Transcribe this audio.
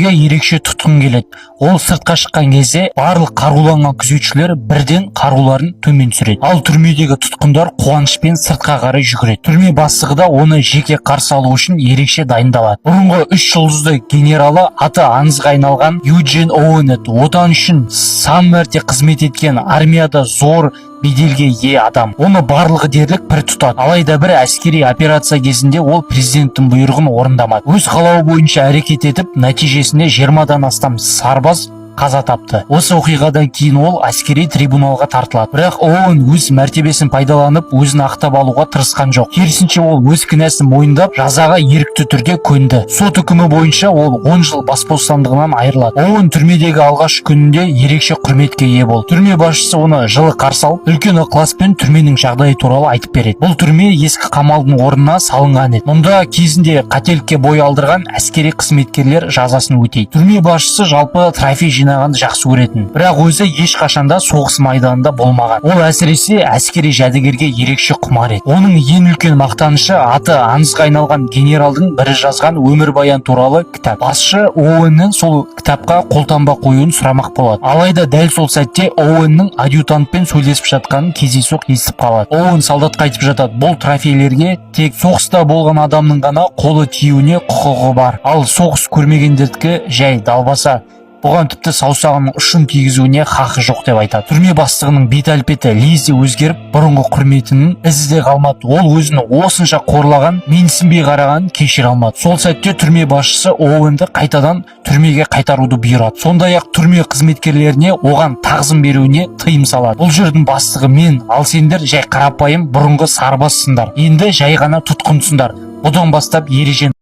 түрмеге ерекше тұтқын келеді. Ол сыртқа шыққан кезде барлық қаруланған күзетшілер бірден қаруларын төмен түсіреді. Ал түрмедегі тұтқындар қуанышпен сыртқа қарай жүгіреді. Түрме бастығы да оны жеке қарсы алу үшін ерекше дайындалады. Бұрынғы 3 жұлдызды генералы аты аңызға айналған Юджин Оуэн еді. Отан үшін сан мәрте қызмет еткен, армияда зор беделге ие адам. Оны барлығы дерлік пір тұтады. Алайда бір әскери операция кезінде ол президенттің бұйрығын орындамады. Өз қалауы бойынша әрекет етіп, нәтижесінде 20-дан астам сарбаз қаза тапты. Осы оқиғадан кейін ол әскери трибуналға тартылады. Бірақ Оуэн өз мәртебесін пайдаланып, өзін ақтап алуға тырысқан жоқ. Керісінше ол өз кінәсін мойындап, жазаға ерікті түрде көнді. Сот үкімі бойынша ол 10 жыл бас бостандығынан айырылады. Оуэн түрмедегі алғашқы күнінде ерекше құрметке ие болды. Түрме басшысы оны жылы қарсы алып, үлкен ықыласпен түрменің жағдайы туралы айтып береді. Бұл түрме ескі қамалдың орнына салынған еді. Мұнда кезінде қателікке бой алдырған әскери қызметкерлер жазасын өтейді. Түрме басшысы жалпы трофей жинағанды жақсы көретін, бірақ өзі ешқашанда соғыс майданында болмаған. Ол әсіресе әскери жәдігерге ерекше құмар еді. Оның ең үлкен мақтанышы аты аңызға айналған генералдың бірі жазған өмірбаян туралы кітап. Басшы Оуэннің сол кітапқа қолтаңба қоюын сұрамақ болады. Алайда дәл сол сәтте Оуэннің адъютантпен сөйлесіп жатқанын кездейсоқ естіп қалады. Оуэн солдатқа айтып жатады: бұл трофейлерге тек соғыста болған адамның ғана қолы тиюіне құқығы бар, ал соғыс көрмегендердікі жай далбаса. Бұған тіпті саусағының ұшын тигізуіне хақы жоқ деп айтады. Түрме бастығының бет-әлпеті лезде өзгеріп, бұрынғы құрметінің ізі де қалмады. Ол өзін осынша қорлаған, менсінбей қараған кешіре алмады. Сол сәтте түрме басшысы Оуэнді қайтадан түрмеге қайтаруды бұйырады. Сондай-ақ түрме қызметкерлеріне оған тағзым беруіне тыйым салады. Бұл жердің бастығы мен, ал сендер жай қарапайым бұрынғы сарбазсыңдар. Енді жай ғана тұтқынсыңдар. Бұдан бастап ережені